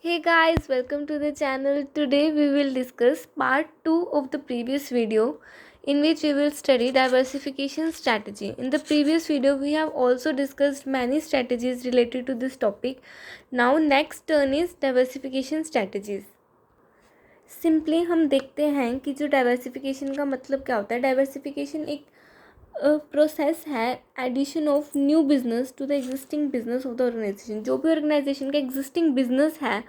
Hey guys, welcome to the channel. Today we will discuss part 2 of the previous video in which we will study diversification strategy. In the previous video we have also discussed many strategies related to this topic. Now next turn is diversification strategies. Simply हम देखते हैं कि जो diversification का मतलब क्या होता है. डाइवर्सिफिकेशन एक प्रोसेस है addition of new business to the existing business of the organization. जो भी ऑर्गेनाइजेशन का एग्जिस्टिंग बिजनेस है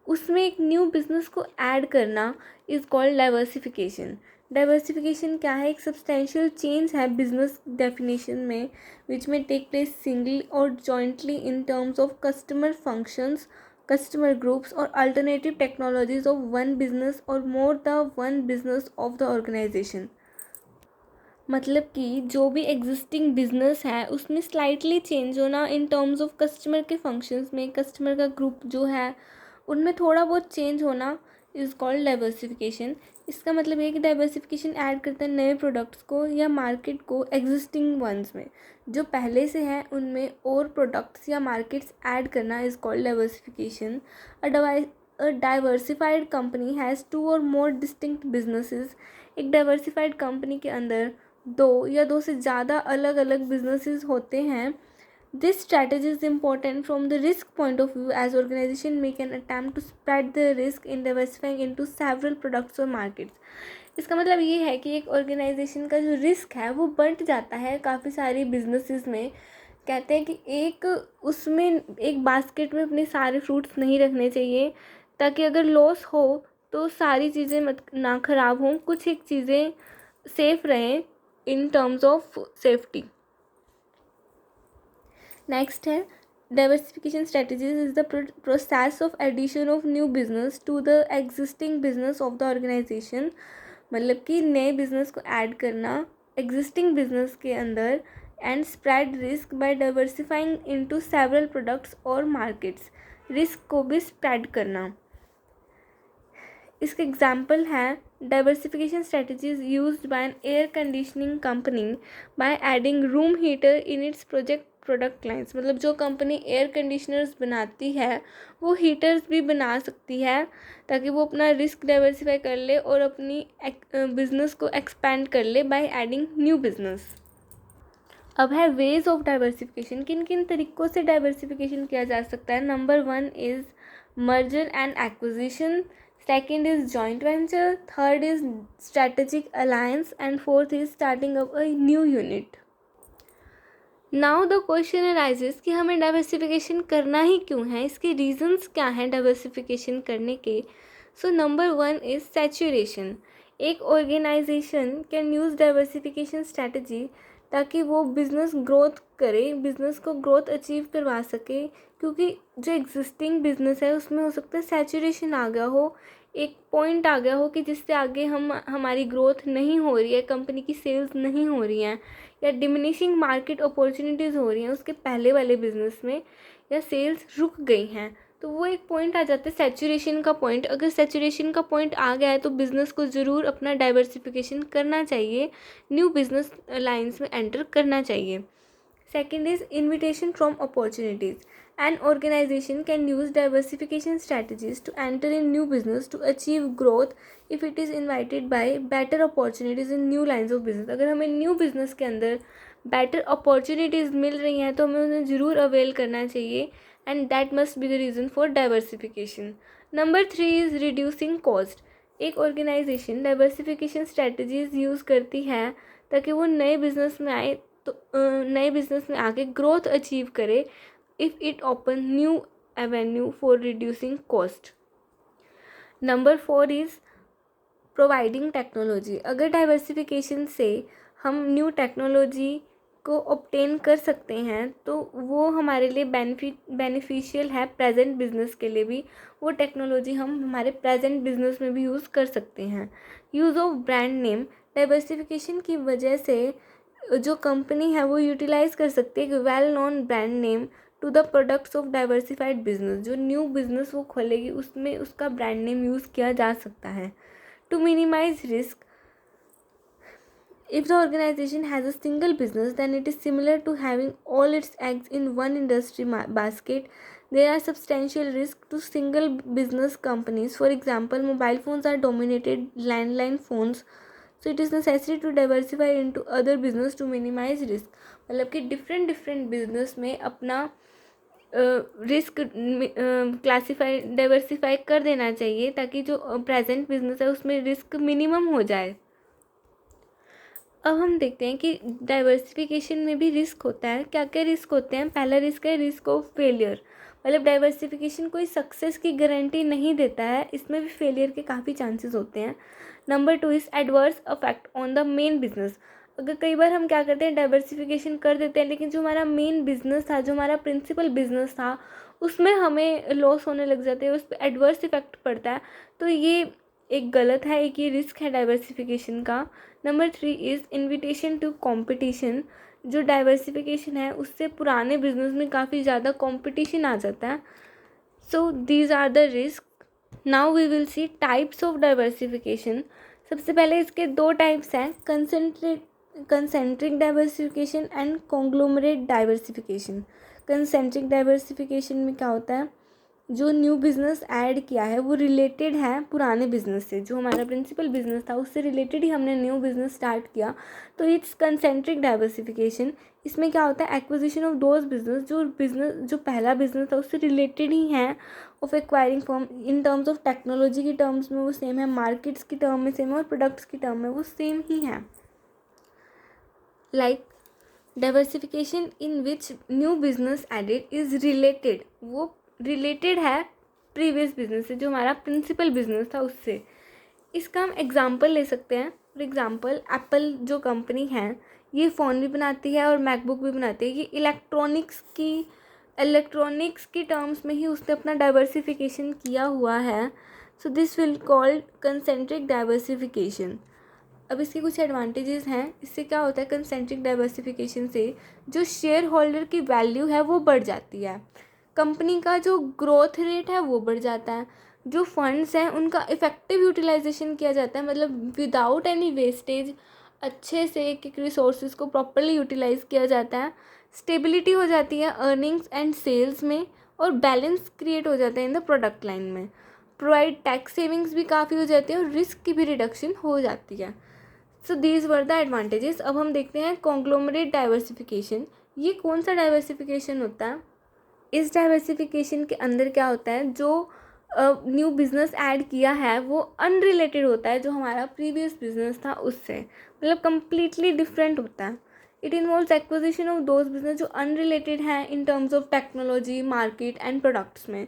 उसमें एक न्यू बिजनेस को ऐड करना इज़ कॉल्ड डाइवर्सिफिकेशन. डाइवर्सिफिकेशन क्या है? एक सब्सटेंशियल चेंज है बिजनेस डेफिनेशन में विच में टेक प्लेस सिंगली और jointly in terms of customer functions, customer groups or alternative technologies of one business or more the one business of the organization. मतलब कि जो भी एग्जिस्टिंग बिजनेस है उसमें स्लाइटली चेंज होना इन टर्म्स ऑफ कस्टमर के functions में, कस्टमर का ग्रुप जो है उनमें थोड़ा बहुत चेंज होना इज़ कॉल्ड डाइवर्सिफिकेशन. इसका मतलब ये कि डाइवर्सिफिकेशन ऐड करता है नए प्रोडक्ट्स को या मार्केट को एग्जिस्टिंग वंस में. जो पहले से हैं उनमें और प्रोडक्ट्स या मार्केट्स ऐड करना is called diversification. A diversified company has two or more distinct businesses. एक डाइवर्सिफाइड कंपनी के अंदर दो या दो से ज़्यादा अलग अलग बिजनेसेस होते हैं. This strategy is important from the risk point of view as organization make an attempt to spread the risk in diversifying into several products or markets. इसका मतलब ये है कि एक ऑर्गेनाइजेशन का जो रिस्क है वो बढ़ जाता है काफ़ी सारी बिजनेसेस में. कहते हैं कि एक उसमें एक बास्केट में अपने सारे फ्रूट्स नहीं रखने चाहिए ताकि अगर लॉस हो तो सारी चीज़ें मत ना ख़राब हों, कुछ एक चीज़ें सेफ रहें in terms of safety. Next है diversification strategies is the process of addition of new business to the existing business of the organisation. मतलब कि नए बिजनेस को ऐड करना एग्जिस्टिंग बिजनेस के अंदर and spread risk by diversifying into several products और markets. Risk को भी स्प्रेड करना. इसका एग्जाम्पल है diversification strategies used by an air conditioning company by adding room heater in its product lines. मतलब जो कंपनी एयर कंडीशनर्स बनाती है वो हीटर्स भी बना सकती है ताकि वो अपना रिस्क डाइवर्सिफाई कर ले और अपनी बिजनेस को एक्सपेंड कर ले बाय एडिंग न्यू बिजनेस. अब है वेज ऑफ डाइवर्सिफिकेशन. किन किन तरीक़ों से डाइवर्सिफिकेशन किया जा सकता है. Number 1 is merger and acquisition. Second is joint venture. Third is strategic alliance. And fourth is starting up a new unit. Now the question arises कि हमें डाइवर्सिफिकेशन करना ही क्यों है, इसके रीजंस क्या हैं डाइवर्सिफिकेशन करने के. So number 1 is saturation. एक organisation can use diversification strategy ताकि वो बिज़नेस ग्रोथ करे, बिज़नेस को ग्रोथ अचीव करवा सके. क्योंकि जो एग्जिस्टिंग बिज़नेस है उसमें हो सकता है सैचुरेशन आ गया हो, एक पॉइंट आ गया हो कि जिससे आगे हमारी ग्रोथ नहीं हो रही है, कंपनी की सेल्स नहीं हो रही हैं या डिमिनिशिंग मार्केट अपॉर्चुनिटीज़ हो रही हैं उसके पहले वाले बिज़नेस में, या सेल्स रुक गई हैं. तो वो एक पॉइंट आ जाता है सैचुरेशन का पॉइंट. अगर सैचुरेशन का पॉइंट आ गया है तो बिज़नेस को ज़रूर अपना डाइवर्सिफिकेशन करना चाहिए, न्यू बिज़नेस लाइन्स में एंटर करना चाहिए. Second is invitation from opportunities. An organization can use diversification strategies to enter in new business to achieve growth if it is invited by better opportunities in new lines of business. अगर हमें new business के अंदर better opportunities मिल रही हैं तो हमें उन्हें ज़रूर अवेल करना चाहिए and that must be the reason for diversification. Number 3 is reducing cost. एक ऑर्गेनाइजेशन डाइवर्सिफिकेशन स्ट्रैटेजीज़ यूज़ करती है ताकि वो नए बिजनेस में आए तो नए बिजनेस में आके ग्रोथ अचीव करे if it open new Avenue for reducing cost. Number 4 is providing technology. अगर डाइवर्सिफिकेशन से हम न्यू टेक्नोलॉजी को ऑब्टेन कर सकते हैं तो वो हमारे लिए बेनिफिशियल है प्रेजेंट बिजनेस के लिए भी. वो टेक्नोलॉजी हम हमारे प्रेजेंट बिजनेस में भी यूज़ कर सकते हैं. Use of brand name. Diversification की वजह से जो कंपनी है वो यूटिलाइज़ कर सकती है कि well known brand name to the products of diversified business. जो न्यू बिजनेस वो खोलेगी उसमें उसका ब्रांड नेम यूज़ किया जा सकता है. To minimize risk. If the organization has a single business, then it is similar to having all its eggs in one industry basket. There are substantial risks to single business companies. For example, mobile phones are dominated landline phones, so it is necessary to diversify into other business to minimize risk. मतलब कि different different business में अपना risk classify diversify कर देना चाहिए ताकि जो present business है उसमें रिस्क मिनिमम हो जाए. अब हम देखते हैं कि डाइवर्सिफिकेशन में भी रिस्क होता है. क्या क्या रिस्क होते हैं? पहला रिस्क है रिस्क ऑफ फेलियर. मतलब डाइवर्सिफिकेशन कोई सक्सेस की गारंटी नहीं देता है, इसमें भी फेलियर के काफ़ी चांसेस होते हैं. Number 2 is adverse affect on the main business. अगर कई बार हम क्या करते हैं, डाइवर्सिफिकेशन कर देते हैं, लेकिन जो हमारा मेन बिजनेस था, जो हमारा प्रिंसिपल बिजनेस था, उसमें हमें लॉस होने लग जाते हैं, उस पर एडवर्स इफेक्ट पड़ता है. तो ये एक गलत है, एक ये रिस्क है डाइवर्सिफिकेशन का. Number 3 is invitation to competition. जो डाइवर्सिफिकेशन है उससे पुराने बिजनेस में काफ़ी ज़्यादा कॉम्पिटिशन आ जाता है. So these are the risk. Now we will see types of diversification. सबसे पहले इसके दो टाइप्स हैं, concentric diversification and conglomerate diversification. Concentric diversification में क्या होता है, जो न्यू बिज़नेस ऐड किया है वो रिलेटेड है पुराने बिज़नेस से. जो हमारा प्रिंसिपल बिज़नेस था उससे रिलेटेड ही हमने न्यू बिज़नेस स्टार्ट किया, तो इट्स कंसेंट्रिक डाइवर्सिफिकेशन. इसमें क्या होता है, एक्विजिशन ऑफ दोज बिजनेस जो पहला बिजनेस था उससे रिलेटेड ही हैं, of acquiring firm. In terms of technology की टर्म्स में वो सेम है, मार्केट्स की टर्म में सेम है, और प्रोडक्ट्स की टर्म में वो सेम ही है. Like diversification in which new business added is related. वो रिलेटेड है प्रीवियस बिजनेस से, जो हमारा प्रिंसिपल बिजनेस था उससे. इसका हम एग्जांपल ले सकते हैं. फॉर एग्जांपल, एप्पल जो कंपनी है ये फ़ोन भी बनाती है और मैकबुक भी बनाती है. ये इलेक्ट्रॉनिक्स की टर्म्स में ही उसने अपना डाइवर्सिफिकेशन किया हुआ है. सो this will called concentric diversification. अब इसके कुछ एडवांटेजेस हैं. इससे क्या होता है, कंसेंट्रिक डाइवर्सिफिकेशन से जो शेयर होल्डर की वैल्यू है वो बढ़ जाती है, कंपनी का जो ग्रोथ रेट है वो बढ़ जाता है, जो फंड्स हैं उनका इफ़ेक्टिव यूटिलाइजेशन किया जाता है, मतलब विदाउट एनी वेस्टेज अच्छे से एक रिसोर्सेज को प्रॉपरली यूटिलाइज किया जाता है. स्टेबिलिटी हो जाती है अर्निंग्स एंड सेल्स में, और बैलेंस क्रिएट हो जाता है इन द प्रोडक्ट लाइन में. प्रोवाइड टैक्स सेविंग्स भी काफ़ी हो जाती है और रिस्क की भी रिडक्शन हो जाती है. So these were the advantages. अब हम देखते हैं कॉन्ग्लोमरेट डाइवर्सिफिकेशन. ये कौन सा डाइवर्सिफिकेशन होता है? इस डाइवर्सिफिकेशन के अंदर क्या होता है, जो न्यू बिज़नेस ऐड किया है वो अनरिलेटेड होता है जो हमारा प्रीवियस बिजनेस था उससे, मतलब कम्प्लीटली डिफरेंट होता है. It involves acquisition of those business जो अनरिलेटेड हैं in terms of technology, market and products में.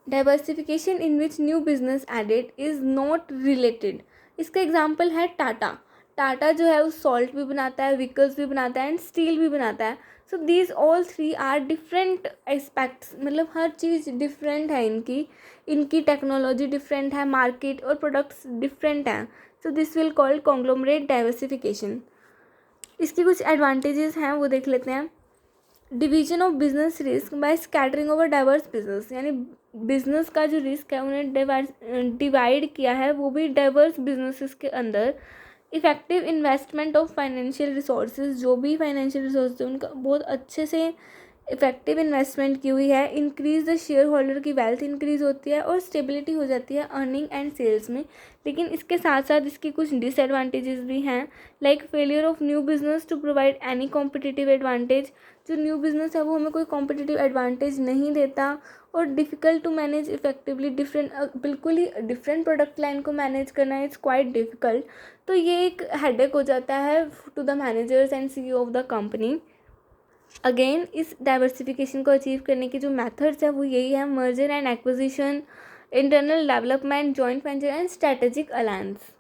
Diversification in which new business added is not related. इसका एग्जाम्पल है टाटा. टाटा जो है वो सॉल्ट भी बनाता है, व्हीकल्स भी बनाता है एंड स्टील भी बनाता है. So these all three are different aspects, मतलब हर चीज़ डिफरेंट है इनकी टेक्नोलॉजी डिफरेंट है, मार्केट और प्रोडक्ट्स डिफरेंट हैं. So this will called conglomerate diversification. इसकी कुछ एडवांटेजेस हैं वो देख लेते हैं. Division of business risk by scattering over diverse business. यानी बिजनेस का जो रिस्क है उन्हें डिवाइड किया है वो भी डाइवर्स बिजनेसेस के अंदर. Effective investment of financial resources. जो भी फाइनेंशियल रिसोर्स है उनका बहुत अच्छे से इफ़ेक्टिव इन्वेस्टमेंट की हुई है. इंक्रीज द शेयर होल्डर की वेल्थ इंक्रीज़ होती है और स्टेबिलिटी हो जाती है अर्निंग एंड सेल्स में. लेकिन इसके साथ साथ इसकी कुछ डिसएडवांटेजेस भी हैं, like failure of new business to provide any competitive advantage. जो न्यू बिज़नेस है वो हमें कोई कॉम्पिटिटिव एडवांटेज नहीं देता, और डिफ़िकल्ट टू मैनेज इफेक्टिवली. बिल्कुल ही डिफरेंट प्रोडक्ट लाइन को मैनेज करना इट्स क्वाइट डिफ़िकल्ट. तो ये एक हेडेक हो जाता है to the managers and CEO of the company. Again इस डाइवर्सिफिकेशन को अचीव करने की जो मेथड्स है वो यही है, merger and acquisition, internal development, joint venture and strategic alliance.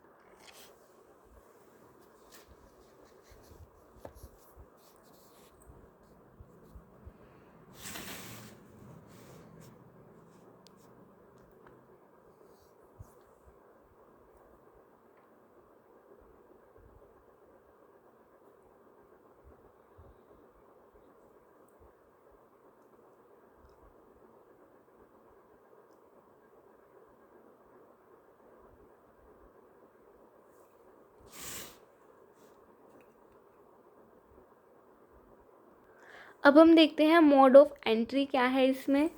अब हम देखते हैं मोड ऑफ एंट्री क्या है इसमें।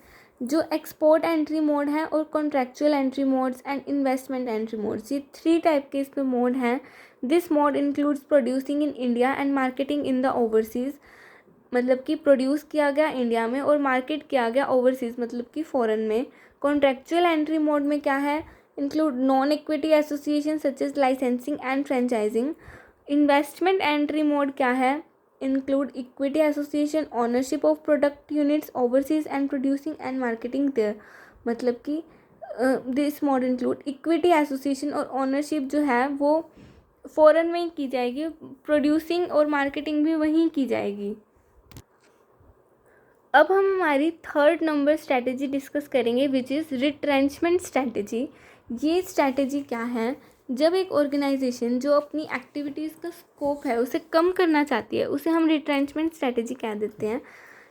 जो एक्सपोर्ट एंट्री मोड है और contractual entry modes and investment entry modes, ये 3 टाइप के इसमें मोड हैं। This mode includes producing in India and marketing in the overseas, मतलब कि प्रोड्यूस किया गया इंडिया में और मार्केट किया गया ओवरसीज़ मतलब कि फ़ॉरेन में। कॉन्ट्रेक्चुअल एंट्री मोड में क्या है, include non equity association such as licensing and franchising. Investment entry mode क्या है, include equity association, ownership of product units overseas and producing and marketing there, मतलब कि this mod include equity association और ownership जो है वो foreign में ही की जाएगी, प्रोड्यूसिंग और मार्केटिंग भी वहीं की जाएगी। अब हम हमारी 3rd नंबर स्ट्रैटेजी डिस्कस करेंगे विच इज़ रिट्रेंचमेंट स्ट्रैटेजी। ये स्ट्रैटेजी क्या है, जब एक ऑर्गेनाइजेशन जो अपनी एक्टिविटीज़ का स्कोप है उसे कम करना चाहती है, उसे हम रिट्रेंचमेंट स्ट्रैटेजी कह देते हैं।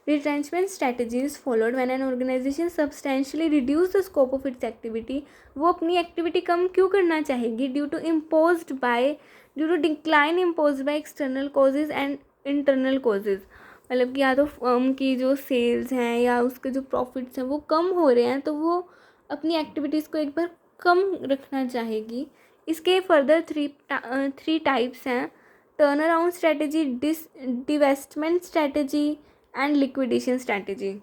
Retrenchment strategy is followed when an organization substantially reduce the scope of its activity. वो अपनी एक्टिविटी कम क्यों करना चाहेगी, due to decline imposed by external causes and internal causes, मतलब कि या तो फर्म की जो सेल्स हैं या उसके जो प्रॉफिट्स हैं वो कम हो रहे हैं, तो वो अपनी एक्टिविटीज़ को एक बार कम रखना चाहेगी। इसके फर्दर 3 टाइप्स हैं, turn around strategy, divestment strategy and liquidation strategy.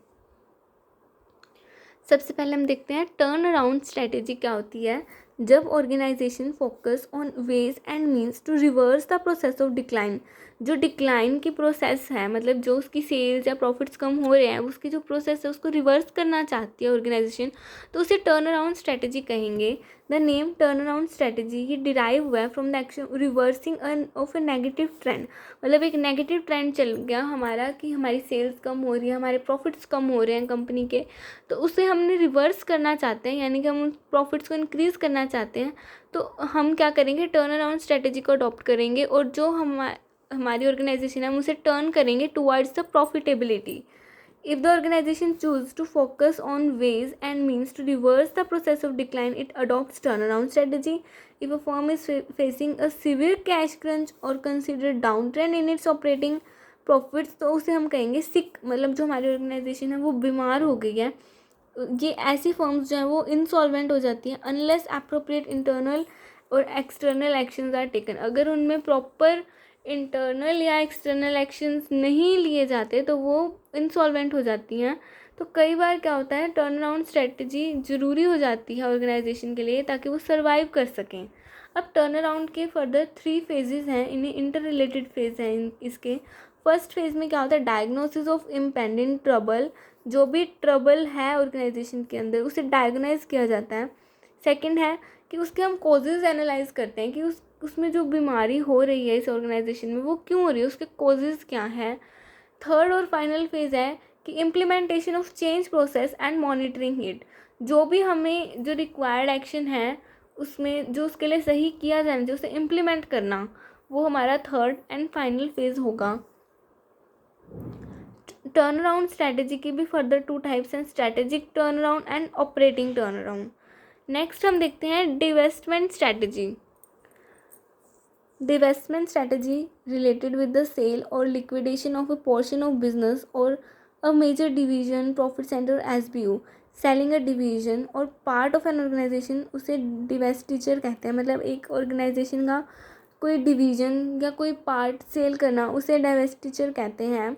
सबसे पहले हम देखते हैं टर्न अराउंड स्ट्रैटेजी क्या होती है। जब organization focus on ways and means to reverse the process of decline, जो डिक्लाइन की प्रोसेस है, मतलब जो उसकी सेल्स या प्रॉफिट्स कम हो रहे हैं, उसकी जो प्रोसेस है उसको रिवर्स करना चाहती है ऑर्गेनाइजेशन, तो उसे टर्न अराउंड स्ट्रैटेजी कहेंगे। The name turn around strategy ये डिराइव हुआ है from the action reversing of A negative trend, मतलब एक नेगेटिव ट्रेंड चल गया हमारा कि हमारी सेल्स कम हो रही है, हमारे प्रॉफिट्स कम हो रहे हैं कंपनी के, तो उसे हमने रिवर्स करना चाहते हैं, यानी कि हम उन प्रॉफिट्स को इंक्रीज़ करना चाहते हैं। तो हम क्या करेंगे, टर्न अराउंड स्ट्रैटेजी को अडॉप्ट करेंगे और जो हमारी ऑर्गेनाइजेशन है हम उसे टर्न करेंगे towards the profitability. If the organization chooses to focus on ways and means to reverse the process of decline, it adopts turnaround strategy. If a firm is facing a severe cash crunch or considered downtrend in its operating profits, तो उसे हम कहेंगे सिक, मतलब जो हमारी organisation है वो बीमार हो गई है। ये ऐसी फर्म्स जो हैं वो इंसॉल्वेंट हो जाती हैं अनलेस एप्रोप्रिएट इंटरनल और एक्सटर्नल एक्शंस आर टेकन। अगर उनमें प्रॉपर इंटरनल या एक्सटर्नल एक्शंस नहीं लिए जाते तो वो इंसॉल्वेंट हो जाती हैं। तो कई बार क्या होता है, टर्न अराउंड स्ट्रेटजी ज़रूरी हो जाती है ऑर्गेनाइजेशन के लिए ताकि वो सर्वाइव कर सकें। अब टर्न अराउंड के फर्दर 3 फेजेस हैं, इन्हें इंटर रिलेटेड फेज हैं इसके। फर्स्ट फेज़ में क्या होता है, डायग्नोसिस ऑफ इम्पेंडिंग ट्रबल, जो भी ट्रबल है ऑर्गेनाइजेशन के अंदर उसे डायग्नाइज किया जाता है। सेकंड है कि उसके हम कॉजेज़ एनालाइज करते हैं कि उसमें जो बीमारी हो रही है इस ऑर्गेनाइजेशन में वो क्यों हो रही है, उसके कॉजेज़ क्या हैं। थर्ड और फाइनल फेज़ है कि implementation of change process and monitoring it, जो भी हमें जो रिक्वायर्ड एक्शन है उसमें जो उसके लिए सही किया जाना चाहिए उसे इम्प्लीमेंट करना, वो हमारा थर्ड एंड फाइनल फेज़ होगा। टर्न अराउंड स्ट्रैटेजी की भी फर्दर 2 टाइप्स हैं, strategic turn around and operating turn around. Next हम देखते हैं divestment strategy. Divestment strategy related with the sale और liquidation of a portion of business और a major division profit centre SBO। Selling a division और part of an organisation उसे divestiture कहते हैं, मतलब एक ऑर्गेनाइजेशन का कोई डिवीजन या कोई पार्ट सेल करना उसे डिवेस्टिचर कहते हैं।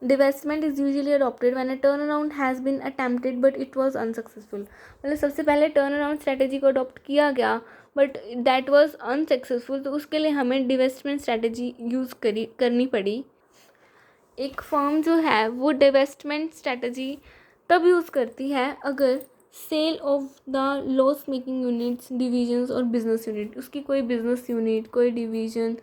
Divestment is usually adopted when a turn around has been attempted but it was unsuccessful, मतलब सबसे पहले टर्न अराउंड स्ट्रैटेजी को अडॉप्ट किया गया बट दैट वाज अनसक्सेसफुल, तो उसके लिए हमें डिवेस्टमेंट स्ट्रैटेजी यूज़ करनी पड़ी। एक फर्म जो है वो डिवेस्टमेंट स्ट्रैटेजी तब यूज़ करती है अगर sell off the loss making units, divisions और बिजनेस यूनिट, उसकी कोई बिजनेस यूनिट, कोई डिवीजन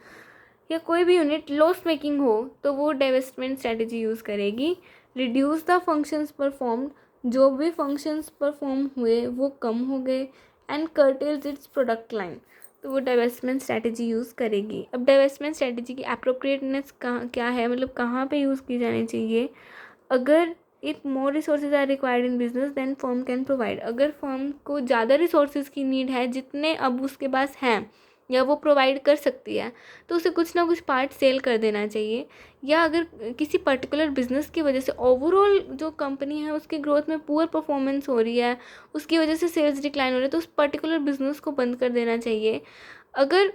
या कोई भी यूनिट लॉस मेकिंग हो तो वो डिवेस्टमेंट स्ट्रैटेजी यूज़ करेगी। रिड्यूस द फंक्शंस परफॉर्म्ड, जो भी फंक्शंस परफॉर्म हुए वो कम हो गए, and curtains it's product line, तो वो डिवेस्टमेंट स्ट्रैटेजी यूज़ करेगी। अब डिवेस्टमेंट स्ट्रैटेजी की एप्रोप्रिएटनेस क्या है, मतलब कहाँ पे यूज़ की जानी चाहिए। अगर if more resources are required in business then firm can provide, अगर फर्म को ज़्यादा रिसोर्सेज की नीड है जितने अब उसके पास हैं, या वो प्रोवाइड कर सकती है, तो उसे कुछ ना कुछ पार्ट सेल कर देना चाहिए। या अगर किसी पर्टिकुलर बिजनेस की वजह से ओवरऑल जो कंपनी है उसकी ग्रोथ में पुअर परफॉर्मेंस हो रही है, उसकी वजह से सेल्स डिक्लाइन हो रहा है, तो उस पर्टिकुलर बिजनेस को बंद कर देना चाहिए। अगर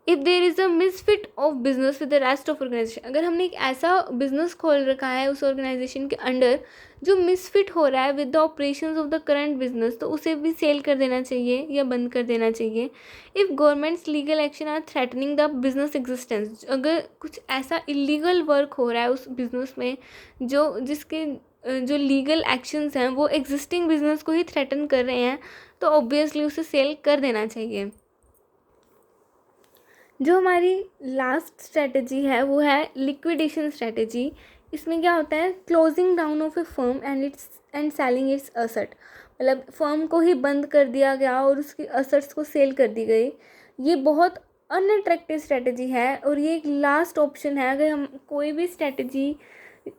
if there is a misfit of business with the rest of organization, अगर हमने एक ऐसा बिजनेस खोल रखा है उस ऑर्गेनाइजेशन के अंडर जो मिसफिट हो रहा है with the operations of the current business, तो उसे भी सेल कर देना चाहिए या बंद कर देना चाहिए। If governments legal action are threatening the business existence, अगर कुछ ऐसा इलीगल वर्क हो रहा है उस बिजनेस में जिसके जो लीगल एक्शंस हैं वो एग्जिस्टिंग बिजनेस को ही थ्रेटन कर रहे हैं, तो ऑब्वियसली उसे सेल कर देना चाहिए। जो हमारी लास्ट स्ट्रेटजी है वो है लिक्विडेशन स्ट्रेटजी। इसमें क्या होता है, closing down of A firm and selling it's asset, मतलब फर्म को ही बंद कर दिया गया और उसकी असेट्स को सेल कर दी गई। ये बहुत अनअट्रैक्टिव स्ट्रेटजी है और ये एक लास्ट ऑप्शन है। अगर हम कोई भी स्ट्रेटजी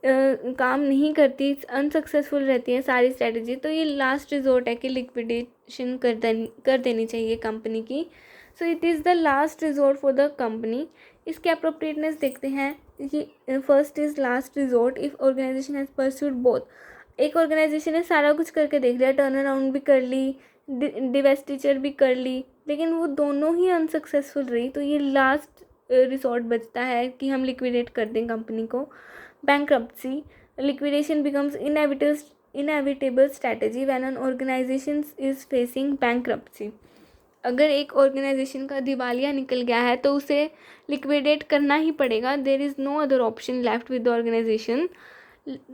काम नहीं करती, अनसक्सेसफुल रहती है सारी स्ट्रेटजी, तो ये लास्ट रिजोर्ट है कि लिक्विडेशन कर देनी चाहिए कंपनी की। So it is the last resort for the company. इसके अप्रोप्रिएटनेस देखते हैं कि first is last resort if organization has pursued both. एक ऑर्गेनाइजेशन ने सारा कुछ करके देख लिया, टर्न अराउंड भी कर ली, डिवेस्टिचर भी कर ली, लेकिन वो दोनों ही अनसक्सेसफुल रही, तो ये लास्ट रिसोर्ट बचता है कि हम लिक्विडेट कर दें कंपनी को। Bankruptcy, liquidation becomes inevitable strategy when an organization is facing bankruptcy. अगर एक ऑर्गेनाइजेशन का दिवालिया निकल गया है तो उसे लिक्विडेट करना ही पड़ेगा, there is no other option left with the organisation.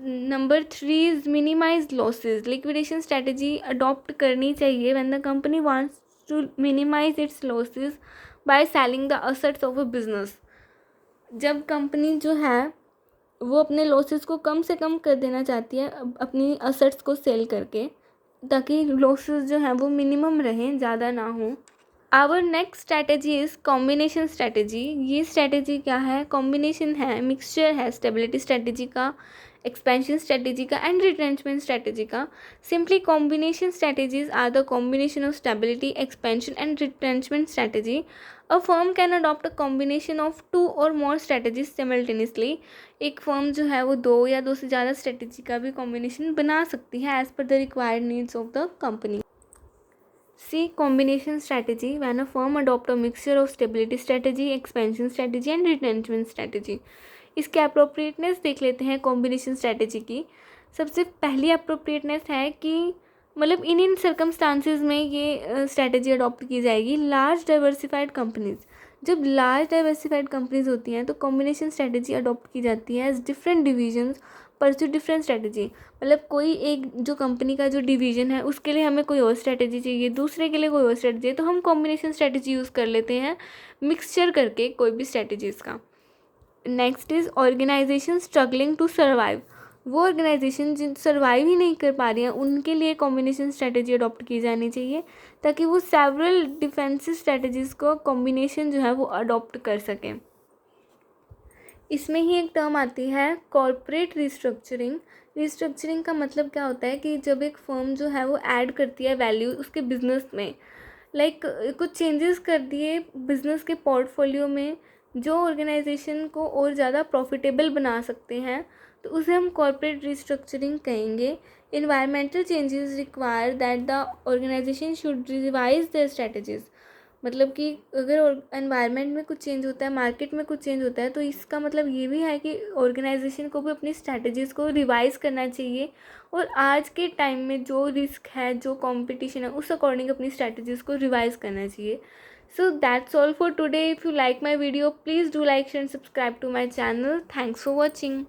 Number 3 is minimise losses. Liquidation strategy adopt करनी चाहिए when the company wants to minimise its losses by selling the assets of a business. जब company जो है वो अपने losses को कम से कम कर देना चाहती है अपनी असेट्स को सेल करके, ताकि लॉसेस जो हैं वो मिनिमम रहें, ज़्यादा ना हो। Our next strategy is combination strategy. ये स्ट्रैटेजी क्या है, कॉम्बिनेशन है, मिक्सचर है स्टेबिलिटी स्ट्रैटेजी का, एक्सपेंशन स्ट्रैटेजी का एंड रिट्रेंचमेंट स्ट्रैटेजी का। Simply combination strategies are the combination of stability, expansion and retrenchment strategy. A firm can adopt a combination of 2 or more strategies simultaneously. एक firm जो है वो 2 या 2 से ज़्यादा स्ट्रैटेजी का भी कॉम्बिनेशन बना सकती है as per the required needs of the company. C combination strategy when a firm adopt a mixture of stability strategy, expansion strategy and retrenchment strategy। इसके अप्रोप्रिएटनेस देख लेते हैं कॉम्बिनेशन स्ट्रैटेजी की। सबसे पहली अप्रोप्रिएटनेस है कि मतलब इन सर्कमस्टांसिस में ये स्ट्रैटेजी अडॉप्ट की जाएगी। लार्ज डाइवर्सिफाइड कंपनीज, जब लार्ज डाइवर्सिफाइड कंपनीज होती हैं तो कॉम्बिनेशन स्ट्रैटेजी अडॉप्ट की जाती है as different divisions pursue different strategy. मतलब कोई एक जो कंपनी का जो डिवीजन है उसके लिए हमें कोई और स्ट्रैटेजी चाहिए, दूसरे के लिए कोई और स्ट्रैटेजी चाहिए, तो हम कॉम्बिनेशन स्ट्रैटेजी यूज़ कर लेते हैं मिक्सचर करके कोई भी स्ट्रैटेजीज़ का। Next is organisation struggling to survive. वो ऑर्गेनाइजेशन जिन सर्वाइव ही नहीं कर पा रही हैं उनके लिए कॉम्बिनेशन स्ट्रैटेजी अडॉप्ट की जानी चाहिए, ताकि वो सेवरल डिफेंसिव स्ट्रैटेजीज़ को कॉम्बिनेशन जो है वो अडॉप्ट कर सकें। इसमें ही एक टर्म आती है कॉर्पोरेट रिस्ट्रक्चरिंग। रिस्ट्रक्चरिंग का मतलब क्या होता है कि जब एक फर्म जो है वो ऐड करती है वैल्यू उसके बिजनेस में, लाइक कुछ चेंजेस कर दिए बिजनेस के पोर्टफोलियो में जो ऑर्गेनाइजेशन को और ज़्यादा प्रॉफिटेबल बना सकते हैं, तो उसे हम कॉर्पोरेट रिस्ट्रक्चरिंग कहेंगे। Environmental changes require that the organisation should revise their strategies. मतलब कि अगर एनवायरनमेंट में कुछ चेंज होता है, मार्केट में कुछ चेंज होता है, तो इसका मतलब ये भी है कि ऑर्गेनाइजेशन को भी अपनी स्ट्रैटेजीज़ को रिवाइज़ करना चाहिए और आज के टाइम में जो रिस्क है, जो कंपटीशन है, उस अकॉर्डिंग अपनी स्ट्रैटेजीज़ को रिवाइज़ करना चाहिए। So that's all for today. If you like my video please do like share and subscribe to my channel. Thanks for watching.